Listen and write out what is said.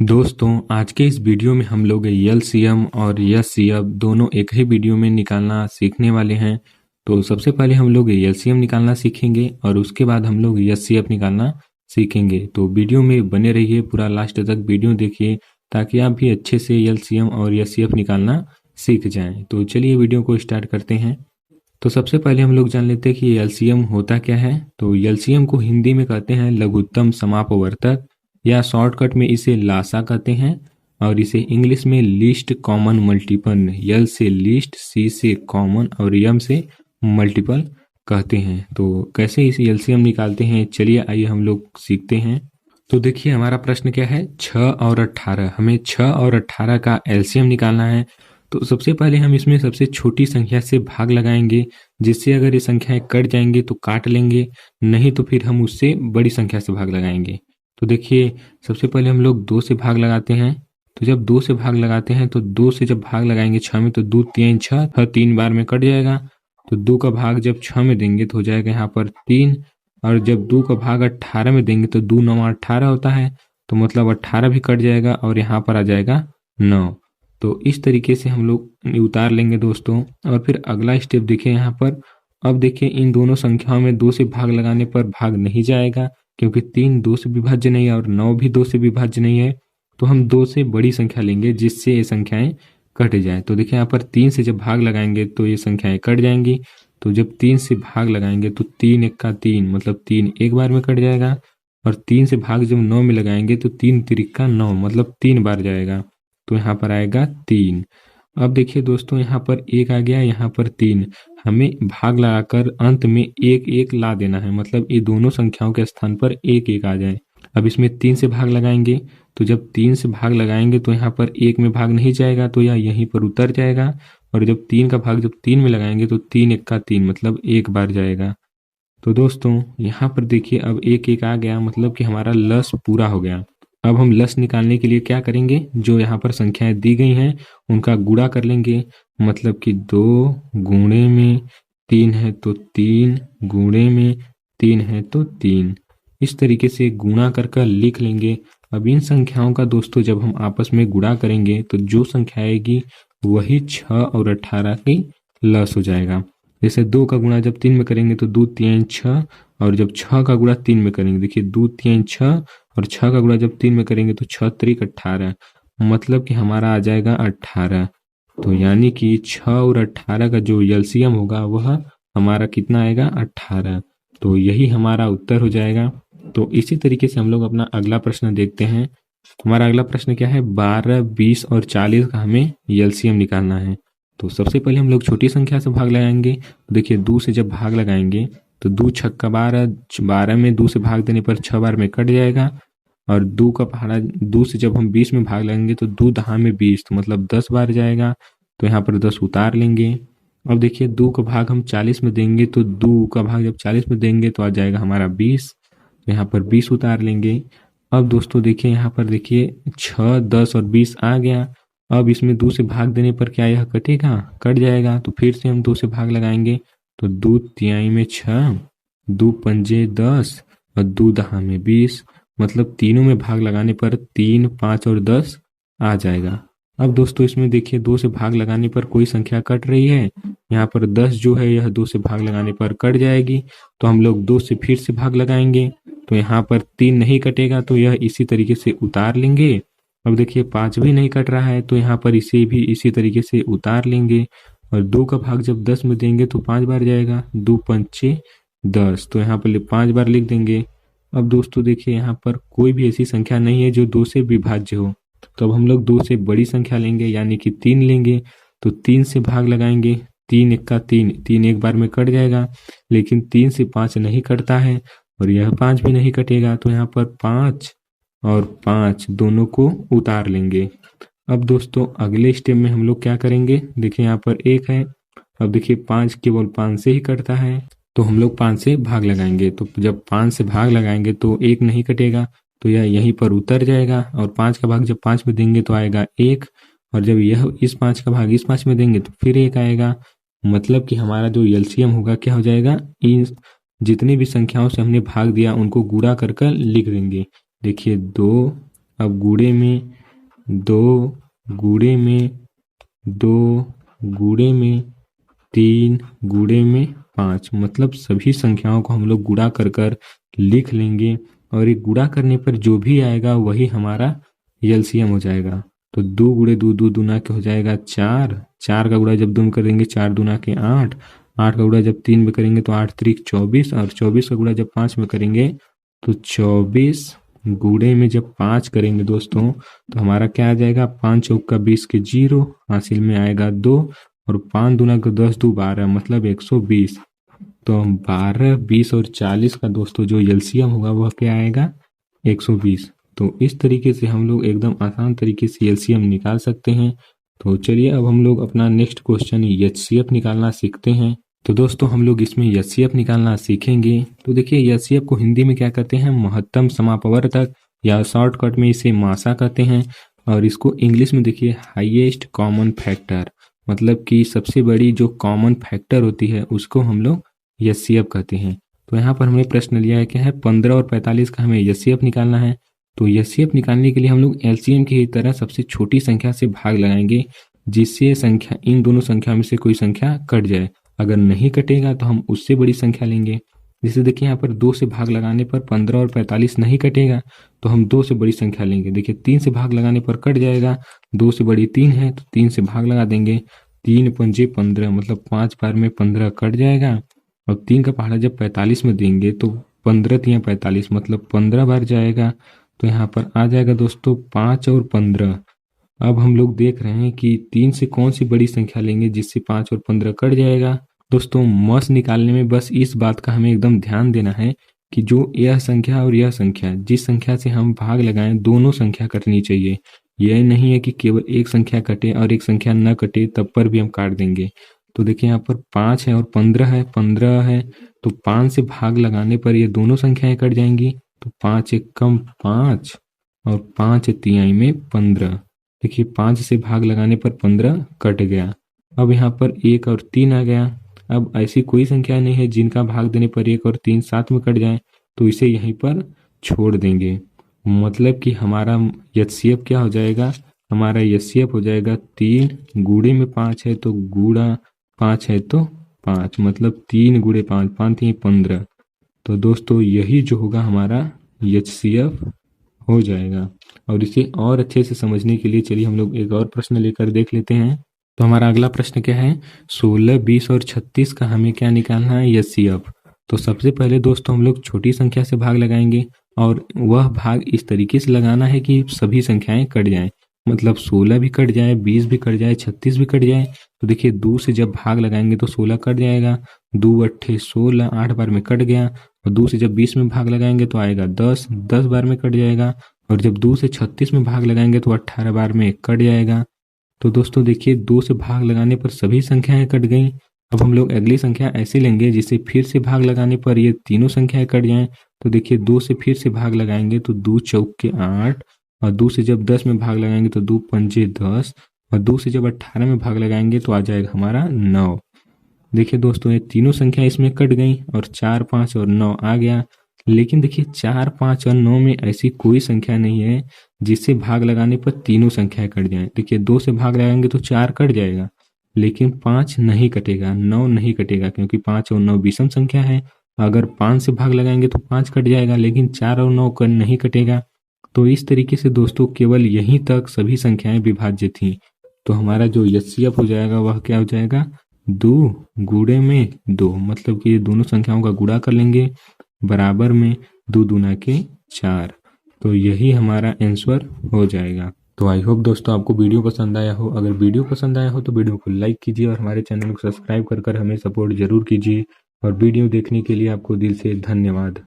दोस्तों आज के इस वीडियो में हम लोग एलसीएम और एचसीएफ दोनों एक ही वीडियो में निकालना सीखने वाले हैं। तो सबसे पहले हम लोग एलसीएम निकालना सीखेंगे और उसके बाद हम लोग एचसीएफ निकालना सीखेंगे। तो वीडियो में बने रहिए, पूरा लास्ट तक वीडियो देखिए ताकि आप भी अच्छे से एलसीएम और एचसीएफ निकालना सीख जाएं। तो चलिए वीडियो को स्टार्ट करते हैं। तो सबसे पहले हम लोग जान लेते हैं कि एलसीएम होता क्या है। तो एलसीएम को हिंदी में कहते हैं लघुत्तम समापवर्तक, या शॉर्टकट में इसे लासा कहते हैं, और इसे इंग्लिश में लीस्ट कॉमन मल्टीपल, एल से लीस्ट, सी से कॉमन और एम से मल्टीपल कहते हैं। तो कैसे इसे एलसीएम निकालते हैं, चलिए आइए हम लोग सीखते हैं। तो देखिए हमारा प्रश्न क्या है, 6 और 18। हमें 6 और 18 का एलसीएम निकालना है। तो सबसे पहले हम इसमें सबसे छोटी संख्या से भाग लगाएंगे, जिससे अगर ये संख्याएं कट जाएंगे तो काट लेंगे, नहीं तो फिर हम उससे बड़ी संख्या से भाग लगाएंगे। तो देखिए सबसे पहले हम लोग 2 से भाग लगाते हैं। तो जब 2 से भाग लगाते हैं तो 2 से जब भाग लगाएंगे 6 में, तो 2 3 6, 3 बार में कट जाएगा। तो 2 का भाग जब 6 में देंगे तो हो जाएगा यहाँ पर 3, और जब 2 का भाग 18 में देंगे तो 2 9 18 होता है, तो मतलब 18 भी कट जाएगा और यहाँ पर आ जाएगा 9। तो इस तरीके से हम लोग उतार लेंगे दोस्तों। और फिर अगला स्टेप देखिए यहाँ पर। अब देखिए इन दोनों संख्याओं में 2 से भाग लगाने पर भाग नहीं जाएगा, क्योंकि 3 2 से विभाज्य नहीं है और 9 भी 2 से विभाज्य नहीं है। तो हम 2 से बड़ी संख्या लेंगे जिससे ये संख्याएं कट जाए। तो देखिए यहाँ पर 3 से जब भाग लगाएंगे तो ये संख्याएं कट जाएंगी। तो जब 3 से भाग लगाएंगे तो 3 1 का 3, मतलब 3 एक बार में कट जाएगा। और 3 से भाग जब 9 में लगाएंगे तो 3 3 का 9, मतलब 3 बार जाएगा। तो यहाँ पर आएगा 3। अब देखिए दोस्तों यहाँ पर 1 आ गया, यहाँ पर 3। हमें भाग लगाकर अंत में 1 1 ला देना है, मतलब ये दोनों संख्याओं के स्थान पर 1 1 आ जाए। अब इसमें 3 से भाग लगाएंगे, तो जब 3 से भाग लगाएंगे तो यहाँ पर 1 में भाग नहीं जाएगा, तो यह यहीं पर उतर जाएगा। और जब 3 का भाग जब 3 में लगाएंगे तो 3 1 का 3, मतलब 1 बार जाएगा। तो दोस्तों यहाँ पर देखिए अब 1 1 आ गया, मतलब कि हमारा लस पूरा हो गया। अब हम लस निकालने के लिए क्या करेंगे, जो यहाँ पर संख्याएं दी गई हैं उनका गुणा कर लेंगे। मतलब कि 2 गुणे में 3 है तो 3, गुणे में 3 है तो 3, इस तरीके से गुणा कर लिख लेंगे। अब इन संख्याओं का दोस्तों जब हम आपस में गुणा करेंगे तो जो संख्या आएगी वही 6 और 18 की लस हो जाएगा। जैसे 2 का गुणा जब 3 में करेंगे तो 2 3 6, और जब 6 का गुणा 3 में करेंगे, देखिए 2 3 6, और 6 का गुणा जब 3 में करेंगे तो 6 3 18, मतलब कि हमारा आ जाएगा 18। तो यानी कि 6 और 18 का जो एलसीएम होगा वह हमारा कितना आएगा, 18। तो यही हमारा उत्तर हो जाएगा। तो इसी तरीके से हम लोग अपना अगला प्रश्न देखते हैं। हमारा अगला प्रश्न क्या है, 12 20 और 40 का हमें एलसीएम निकालना है। तो सबसे पहले हम लोग छोटी संख्या से भाग लगाएंगे। देखिए 2 से जब भाग लगाएंगे तो 2 छक्का 12, 12 में 2 से भाग देने पर 6 बार में कट जाएगा। और 2 का पहाड़ा 2 से जब हम 20 में भाग लगाएंगे तो 2 दहा में 20, तो मतलब 10 बार जाएगा। तो यहाँ पर 10 उतार लेंगे। अब देखिए 2 का भाग हम 40 में देंगे, तो 2 का भाग जब 40 में देंगे तो आ जाएगा हमारा 20, तो यहाँ पर 20 उतार लेंगे। अब दोस्तों देखिए यहाँ पर देखिए 6 10 और 20 आ गया। अब इसमें 2 से भाग देने पर क्या यह कटेगा, कट जाएगा। तो फिर से हम 2 से भाग लगाएंगे, तो 2 तिहाई में 6, 2 पंजे 10 और 2 दहा में 20, मतलब तीनों में भाग लगाने पर 3 5 और 10 आ जाएगा। अब दोस्तों इसमें देखिए 2 से भाग लगाने पर कोई संख्या कट रही है, यहाँ पर 10 जो है यह 2 से भाग लगाने पर कट जाएगी। तो हम लोग 2 से फिर से भाग लगाएंगे, तो यहाँ पर 3 नहीं कटेगा, तो यह इसी तरीके से उतार लेंगे। अब देखिए 5 भी नहीं कट रहा है, तो यहाँ पर इसे भी इसी तरीके से उतार लेंगे। और 2 का भाग जब 10 में देंगे तो 5 बार जाएगा, 2 पंचे 10, तो यहाँ पर 5 बार लिख देंगे। अब दोस्तों देखिए यहाँ पर कोई भी ऐसी संख्या नहीं है जो 2 से विभाज्य हो, तो अब हम लोग 2 से बड़ी संख्या लेंगे, यानी कि 3 लेंगे। तो 3 से भाग लगाएंगे, 3 1 का 3, 3 एक बार में कट जाएगा। लेकिन 3 से 5 नहीं कटता है, और यह 5 भी नहीं कटेगा, तो यहाँ पर 5 और 5 दोनों को उतार लेंगे। अब दोस्तों अगले स्टेप में हम लोग क्या करेंगे, देखिए यहाँ पर 1 है। अब देखिए 5 केवल 5 से ही कटता है, तो हम लोग 5 से भाग लगाएंगे। तो जब 5 से भाग लगाएंगे तो 1 नहीं कटेगा, तो यह यहीं पर उतर जाएगा। और 5 का भाग जब 5 में देंगे तो आएगा 1, और जब यह इस 5 का भाग इस 5 में देंगे तो फिर 1 आएगा। मतलब कि हमारा जो एलसीएम होगा क्या हो जाएगा, इन जितनी भी संख्याओं से हमने भाग दिया उनको गुणा कर लिख देंगे। देखिए 2, अब गुणे में 2 गुणे में 2 गुणे में 3 गुणे में 5, मतलब सभी संख्याओं को हम लोग गुणा कर कर लिख लेंगे और ये गुणा करने पर जो भी आएगा वही हमारा एलसीएम हो जाएगा। तो 2 गुणे 2 2 दूना के हो जाएगा 4, 4 का गुणा जब 2 में करेंगे 4 दूना के 8, 8 का गुणा जब 3 में करेंगे तो 8 त्रिक 24, और 24 का गुणा जब 5 में करेंगे तो 24 गुणे में जब 5 करेंगे दोस्तों तो हमारा क्या आ जाएगा, 5 चौका 20 के 0, हासिल में आएगा 2, और 5 दूना का 10 2 12, मतलब 120। तो 12, 20 और 40 का दोस्तों जो एलसीएम होगा वह क्या आएगा, 120। तो इस तरीके से हम लोग एकदम आसान तरीके से एलसीएम निकाल सकते हैं। तो चलिए अब हम लोग अपना नेक्स्ट क्वेश्चन एचसीएफ निकालना सीखते हैं। तो दोस्तों हम लोग इसमें एचसीएफ निकालना सीखेंगे। तो देखिए एचसीएफ को हिंदी में क्या कहते हैं, महत्तम समापवर्तक, या शॉर्टकट में इसे मासा कहते हैं। और इसको इंग्लिश में देखिए हाईएस्ट कॉमन फैक्टर, मतलब कि सबसे बड़ी जो कॉमन फैक्टर होती है उसको हम लोग एचसीएफ कहते हैं। तो यहाँ पर हमने प्रश्न लिया है क्या है, 15 और 45 का हमें एचसीएफ निकालना है। तो एचसीएफ निकालने के लिए हम लोग एलसीएम की तरह सबसे छोटी संख्या से भाग लगाएंगे, जिससे संख्या इन दोनों संख्या में से कोई संख्या कट जाए। अगर नहीं कटेगा तो हम उससे बड़ी संख्या लेंगे। जैसे देखिए यहाँ पर 2 से भाग लगाने पर 15 और 45 नहीं कटेगा तो हम 2 से बड़ी संख्या लेंगे। देखिए 3 से भाग लगाने पर कट जाएगा, 2 से बड़ी 3 है तो 3 से भाग लगा देंगे, 3 पंजे 15, मतलब 5 बार में 15 कट जाएगा। और 3 का पहाड़ा जब 45 में देंगे तो 15 तियां 45, मतलब 15 बार जाएगा। तो यहाँ पर आ जाएगा दोस्तों 5 और 15। अब हम लोग देख रहे हैं कि 3 से कौन सी बड़ी संख्या लेंगे जिससे 5 और 15 कट जाएगा। दोस्तों मस निकालने में बस इस बात का हमें एकदम ध्यान देना है कि जो यह संख्या और यह संख्या, जिस संख्या से हम भाग लगाएं दोनों संख्या कटनी चाहिए। यह नहीं है कि केवल एक संख्या कटे और एक संख्या न कटे तब पर भी हम काट देंगे। तो देखिए यहाँ पर 5 है और 15 है, 15 है तो 5 से भाग लगाने पर ये दोनों संख्याएं कट जाएंगी। तो 5 एक कम 5 और 5 तिहाई में 15। देखिए 5 से भाग लगाने पर 15 कट गया। अब यहाँ पर 1 और 3 आ गया। अब ऐसी कोई संख्या नहीं है जिनका भाग देने पर 1 और 3 साथ में कट जाए, तो इसे यहीं पर छोड़ देंगे। मतलब कि हमारा एचसीएफ क्या हो जाएगा, हमारा एचसीएफ हो जाएगा 3 गुणे में 5 है तो गुणा 5 है तो 5, मतलब 3 गुणे 5, 5 3 15। तो दोस्तों यही जो होगा हमारा एचसीएफ हो जाएगा। और इसे और अच्छे से समझने के लिए चलिए हम लोग एक और प्रश्न लेकर देख लेते हैं। तो हमारा अगला प्रश्न क्या है, 16, 20 और 36 का हमें क्या निकालना है, एचसीएफ। तो सबसे पहले दोस्तों हम लोग छोटी संख्या से भाग लगाएंगे और वह भाग इस तरीके से लगाना है कि सभी संख्याएं कट जाएं, मतलब 16 भी कट जाए, 20 भी कट जाए, 36 भी कट जाए। तो देखिए 2 से जब भाग लगाएंगे तो 16 कट जाएगा, 2 अट्ठे 16, 8 बार में कट गया। और 2 से जब 20 में भाग लगाएंगे तो आएगा 10, 10 बार में कट जाएगा। और जब 2 से 36 में भाग लगाएंगे तो 18 बार में कट जाएगा। तो दोस्तों देखिए 2 से भाग लगाने पर सभी संख्याएं कट गई। अब हम लोग अगली संख्या ऐसे लेंगे जिससे फिर से भाग लगाने पर ये तीनों संख्याएं कट जाएं। तो देखिए 2 से फिर से भाग लगाएंगे तो 2 चौक के 8, और 2 से जब 10 में भाग लगाएंगे तो 2 पंजे 10, और 2 से जब 18 में भाग लगाएंगे तो आ जाएगा हमारा 9। देखिए दोस्तों ये तीनों संख्या इसमें कट गई और 4, 5 और 9 आ गया। लेकिन देखिए 4, 5 और 9 में ऐसी कोई संख्या नहीं है जिससे भाग लगाने पर तीनों संख्याएं कट जाएं। देखिए 2 से भाग लगाएंगे तो 4 कट जाएगा, लेकिन 5 नहीं कटेगा, 9 नहीं कटेगा, क्योंकि 5 और 9 विषम संख्या है। अगर 5 से भाग लगाएंगे तो 5 कट जाएगा, लेकिन 4 और 9 नहीं कटेगा। तो इस तरीके से दोस्तों केवल यहीं तक सभी संख्याएं विभाज्य थी। तो हमारा जो एचसीएफ हो जाएगा वह क्या हो जाएगा, 2 गुणे में 2, मतलब कि ये दोनों संख्याओं का गुणा कर लेंगे, बराबर में 2 दूना के 4। तो यही हमारा आंसर हो जाएगा। तो आई होप दोस्तों आपको वीडियो पसंद आया हो। अगर वीडियो पसंद आया हो तो वीडियो को लाइक कीजिए और हमारे चैनल को सब्सक्राइब कर हमें सपोर्ट जरूर कीजिए। और वीडियो देखने के लिए आपको दिल से धन्यवाद।